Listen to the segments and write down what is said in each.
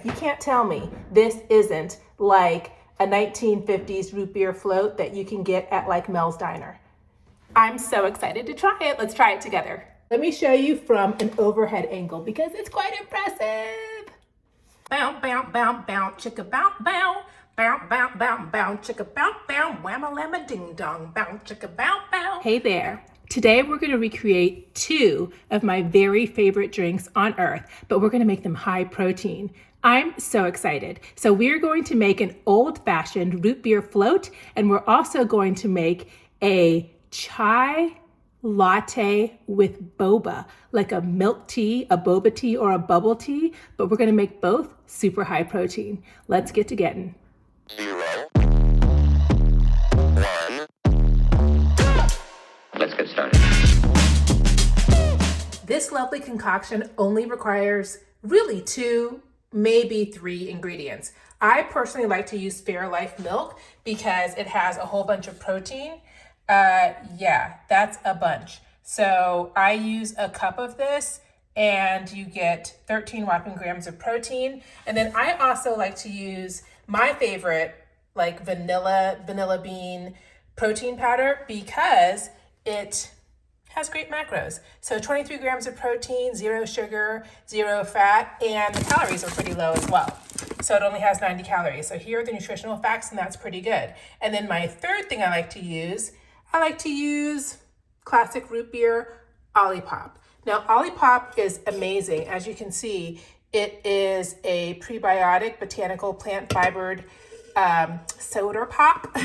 you can't tell me this isn't like a 1950s root beer float that you can get at like Mel's Diner. I'm so excited to try it. Let's try it together. Let me show you from an overhead angle because it's quite impressive. Bow, bow, bow, bow, chicka, bow, bow. Bow, bow, bow, bow, chicka, bow, bow, whamma, lamma, ding dong, bow, chicka, bow, bow. Hey there. Today we're going to recreate 2 of my very favorite drinks on earth, but we're going to make them high protein. I'm so excited. So we're going to make an old-fashioned root beer float, and we're also going to make a chai latte with boba, like a milk tea, a boba tea, or a bubble tea, but we're going to make both super high protein. Let's get to getting. 0, 1. Let's get started. This lovely concoction only requires really 2, maybe 3 ingredients. I personally like to use Fairlife milk because it has a whole bunch of protein. Yeah, that's a bunch. So I use a cup of this and you get 13 whopping grams of protein. And then I also like to use my favorite, like vanilla bean protein powder because it has great macros. So 23 grams of protein, 0 sugar, 0 fat, and the calories are pretty low as well. So it only has 90 calories. So here are the nutritional facts, and that's pretty good. And then my third thing I like to use classic root beer, Olipop. Now, Olipop is amazing. As you can see, it is a prebiotic, botanical, plant-fibered soda pop.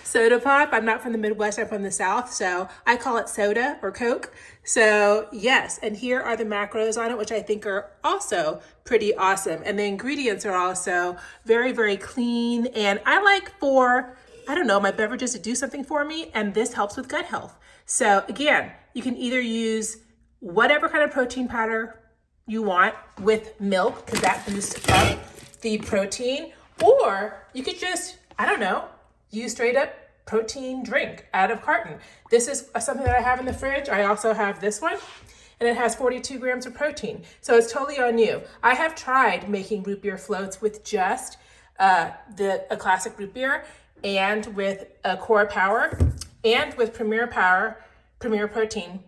Soda pop. I'm not from the Midwest, I'm from the South, so I call it soda or Coke. So yes, and here are the macros on it, which I think are also pretty awesome. And the ingredients are also very, very clean. And I like my beverages to do something for me, and this helps with gut health. So again, you can either use whatever kind of protein powder you want with milk, because that boosts up the protein, or you could just, use straight up protein drink out of carton. This is something that I have in the fridge. I also have this one, and it has 42 grams of protein. So it's totally on you. I have tried making root beer floats with just a classic root beer, and with a Core Power, and with Premier Protein,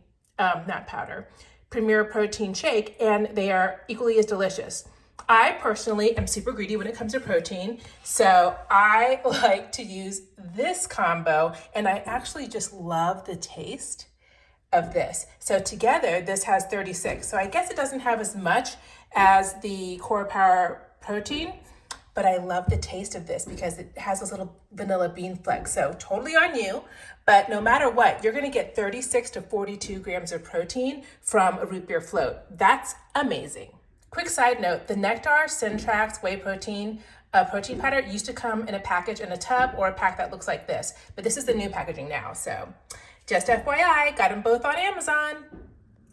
Premier Protein Shake, and they are equally as delicious. I personally am super greedy when it comes to protein, so I like to use this combo, and I actually just love the taste of this. So together, this has 36. So I guess it doesn't have as much as the Core Power protein, but I love the taste of this because it has those little vanilla bean flecks. So totally on you, but no matter what, you're gonna get 36 to 42 grams of protein from a root beer float. That's amazing. Quick side note, the Nectar, Syntrax, whey protein powder used to come in a package in a tub or a pack that looks like this, but this is the new packaging now. So just FYI, got them both on Amazon.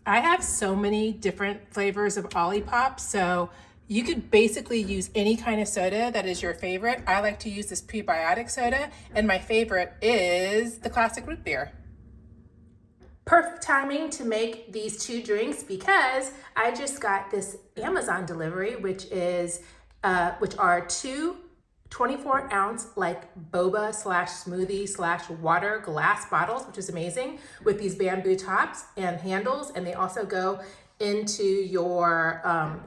I have so many different flavors of Olipop, so you could basically use any kind of soda that is your favorite. I like to use this prebiotic soda, and my favorite is the classic root beer. Perfect timing to make these 2 drinks because I just got this Amazon delivery, which are 2 24-ounce like boba / smoothie / water glass bottles, which is amazing, with these bamboo tops and handles, and they also go into your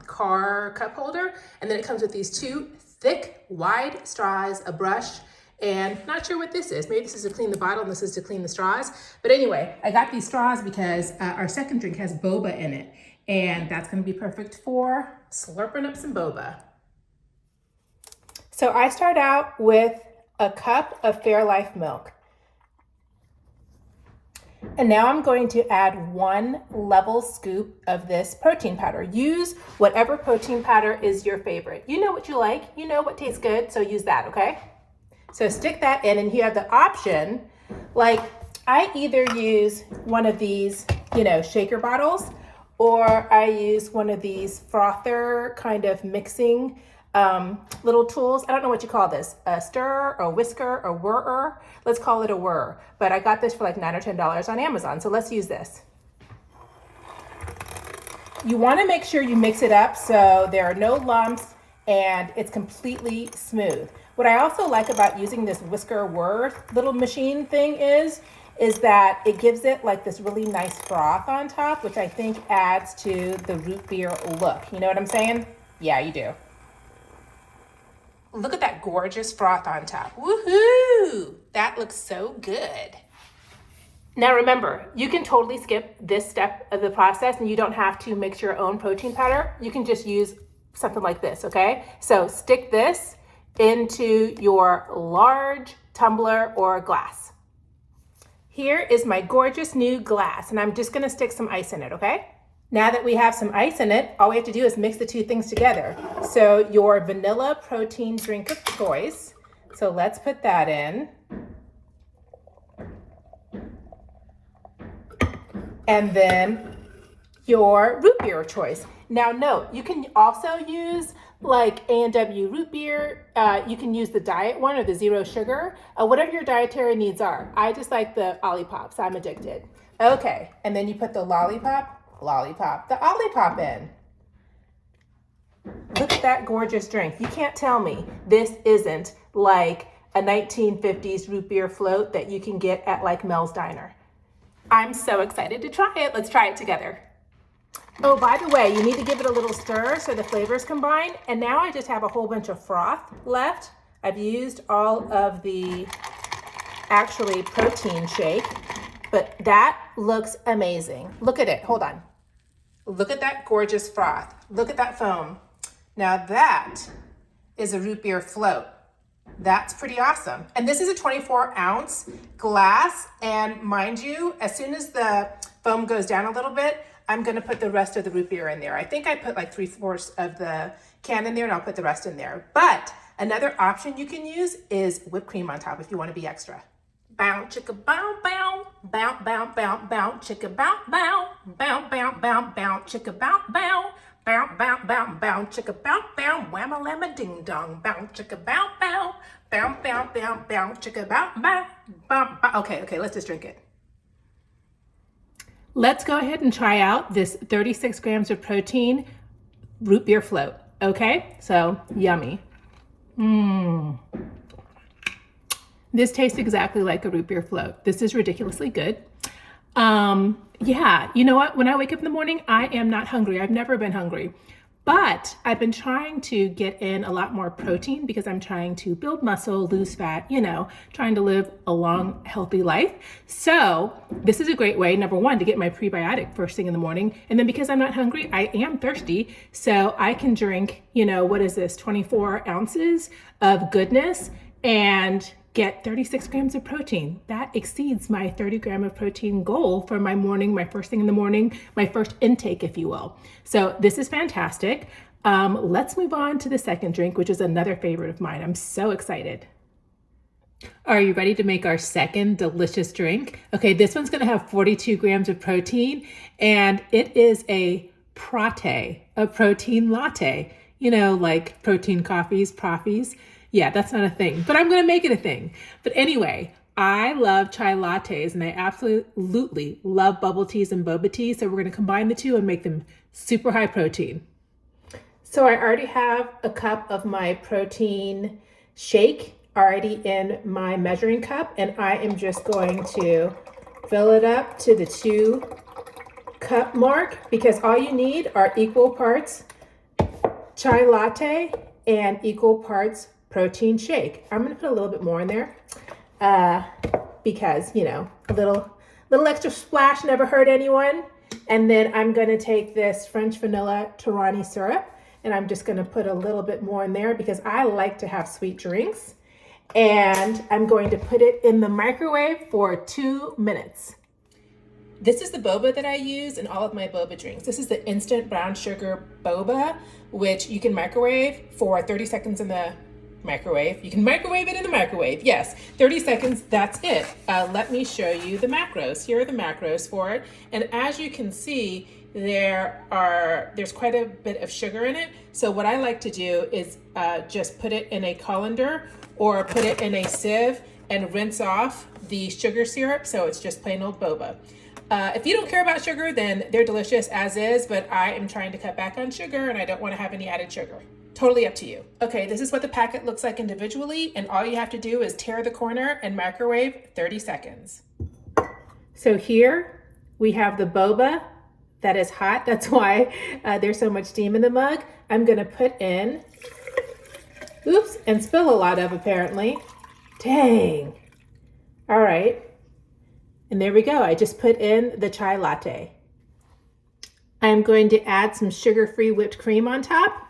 car cup holder. And then it comes with these 2 thick, wide straws, a brush, and not sure what this is. Maybe this is to clean the bottle and this is to clean the straws. But anyway, I got these straws because our second drink has boba in it, and that's gonna be perfect for slurping up some boba. So I start out with a cup of Fairlife milk. And now I'm going to add 1 level scoop of this protein powder. Use whatever protein powder is your favorite. You know what you like, you know what tastes good, so use that, okay? So stick that in, and you have the option, like I either use one of these, shaker bottles, or I use one of these frother kind of mixing little tools. I don't know what you call this, a stir, a whisker, a whirrer. Let's call it a whir. But I got this for like $9 or $10 on Amazon. So let's use this. You want to make sure you mix it up so there are no lumps and it's completely smooth. What I also like about using this whisker whir little machine thing is that it gives it like this really nice froth on top, which I think adds to the root beer look. You know what I'm saying? Yeah, you do. Look at that gorgeous froth on top. Woohoo! That looks so good. Now remember, you can totally skip this step of the process and you don't have to mix your own protein powder. You can just use something like this, okay? So stick this into your large tumbler or glass. Here is my gorgeous new glass, and I'm just gonna stick some ice in it, okay? Now that we have some ice in it, all we have to do is mix the two things together. So your vanilla protein drink of choice. So let's put that in. And then your root beer of choice. Now note, you can also use like A&W root beer. You can use the diet one or the zero sugar, whatever your dietary needs are. I just like the Olipops, I'm addicted. Okay, and then you put the the Olipop in. Look at that gorgeous drink. You can't tell me this isn't like a 1950s root beer float that you can get at like Mel's Diner. I'm so excited to try it. Let's try it together. Oh, by the way, you need to give it a little stir so the flavors combine. And now I just have a whole bunch of froth left. I've used all of the actually protein shake, but that looks amazing. Look at it, hold on. Look at that gorgeous froth. Look at that foam. Now that is a root beer float. That's pretty awesome. And this is a 24-ounce glass. And mind you, as soon as the foam goes down a little bit, I'm gonna put the rest of the root beer in there. I think I put like 3/4 of the can in there and I'll put the rest in there. But another option you can use is whipped cream on top if you wanna be extra. Bow, chicka, bow, bow, bow, bow, bow, bow, chicka, bow, bow, bow, bow, bow, bow, chicka, bow, bow. Bow, bow, bow, bow, chicka, bow, bow, whamma, lamma, ding dong, bow, chicka, bow, bow, bow, bow, bow, bow, chicka, bow, bow, bow, bow. Okay, let's just drink it. Let's go ahead and try out this 36 grams of protein root beer float. Okay, so yummy. This tastes exactly like a root beer float. This is ridiculously good. Yeah, you know what? When I wake up in the morning, I am not hungry. I've never been hungry, but I've been trying to get in a lot more protein because I'm trying to build muscle, lose fat, you know, trying to live a long, healthy life. So this is a great way, number one, to get my prebiotic first thing in the morning. And then because I'm not hungry, I am thirsty. So I can drink, you know, what is this, 24 ounces of goodness and get 36 grams of protein. That exceeds my 30 gram of protein goal for my morning, my first thing in the morning, my first intake, if you will. So this is fantastic. Let's move on to the second drink, which is another favorite of mine. I'm so excited. Are you ready to make our second delicious drink? Okay, this one's gonna have 42 grams of protein, and it is a prote, a protein latte. You know, like protein coffees, proffies. Yeah, that's not a thing, but I'm gonna make it a thing. But anyway, I love chai lattes and I absolutely love bubble teas and boba teas. So we're gonna combine the two and make them super high protein. So I already have a cup of my protein shake already in my measuring cup, and I am just going to fill it up to the 2-cup mark because all you need are equal parts chai latte and equal parts protein shake. I'm gonna put a little bit more in there because, you know, a little extra splash never hurt anyone. And then I'm gonna take this French vanilla Torani syrup and I'm just gonna put a little bit more in there because I like to have sweet drinks. And I'm going to put it in the microwave for 2 minutes. This is the boba that I use in all of my boba drinks. This is the instant brown sugar boba, which you can microwave for 30 seconds in the microwave. You can microwave it in the microwave. Yes, 30 seconds, that's it. Let me show you the macros. Here are the macros for it. And as you can see, there's quite a bit of sugar in it. So what I like to do is just put it in a colander or put it in a sieve and rinse off the sugar syrup. So it's just plain old boba. If you don't care about sugar, then they're delicious as is, but I am trying to cut back on sugar and I don't want to have any added sugar. Totally up to you. Okay, this is what the packet looks like individually, and all you have to do is tear the corner and microwave 30 seconds. So here we have the boba that is hot. That's why there's so much steam in the mug. I'm gonna put in, oops, and spill a lot of apparently. Dang. All right. And there we go. I just put in the chai latte. I'm going to add some sugar-free whipped cream on top.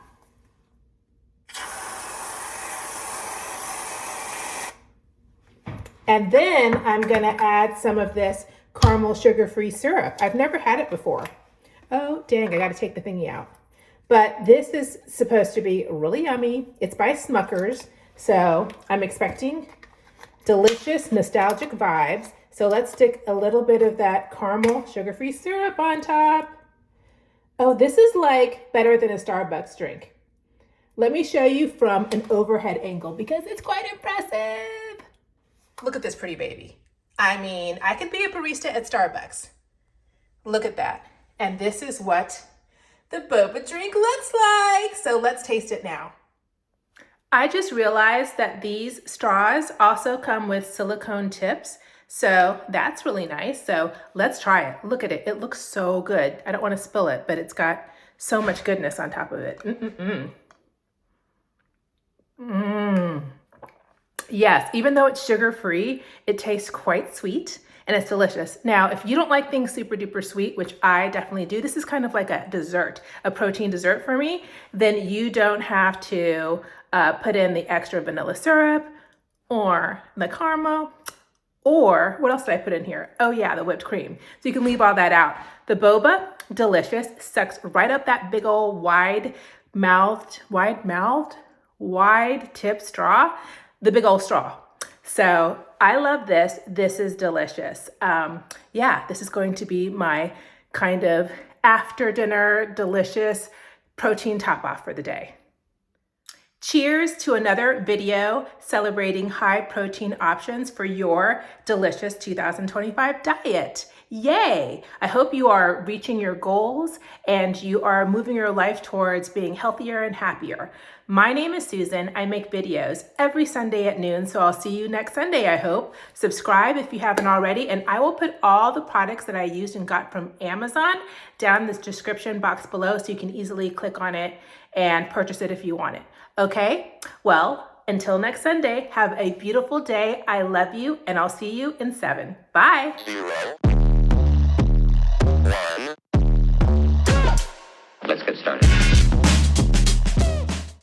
And then I'm gonna add some of this caramel sugar-free syrup. I've never had it before. Oh, dang, I gotta take the thingy out. But this is supposed to be really yummy. It's by Smucker's, so I'm expecting delicious, nostalgic vibes. So let's stick a little bit of that caramel sugar-free syrup on top. Oh, this is like better than a Starbucks drink. Let me show you from an overhead angle because it's quite impressive. Look at this pretty baby. I mean, I could be a barista at Starbucks. Look at that. And this is what the boba drink looks like. So let's taste it now. I just realized that these straws also come with silicone tips. So that's really nice. So let's try it. Look at it. It looks so good. I don't want to spill it, but it's got so much goodness on top of it. Yes, even though it's sugar-free, it tastes quite sweet and it's delicious. Now, if you don't like things super duper sweet, which I definitely do, this is kind of like a dessert, a protein dessert for me, then you don't have to put in the extra vanilla syrup or the caramel, or what else did I put in here? Oh yeah, the whipped cream. So you can leave all that out. The boba, delicious, sucks right up that big old wide tip straw. The big old straw. So I love this. This is delicious. Yeah, this is going to be my kind of after dinner delicious protein top off for the day. Cheers to another video celebrating high protein options for your delicious 2025 diet. Yay! I hope you are reaching your goals and you are moving your life towards being healthier and happier. My name is Susan. I make videos every Sunday at noon, so I'll see you next Sunday, I hope. Subscribe if you haven't already, and I will put all the products that I used and got from Amazon down in this description box below so you can easily click on it and purchase it if you want it. Okay? Well, until next Sunday, have a beautiful day. I love you, and I'll see you in 7. Bye.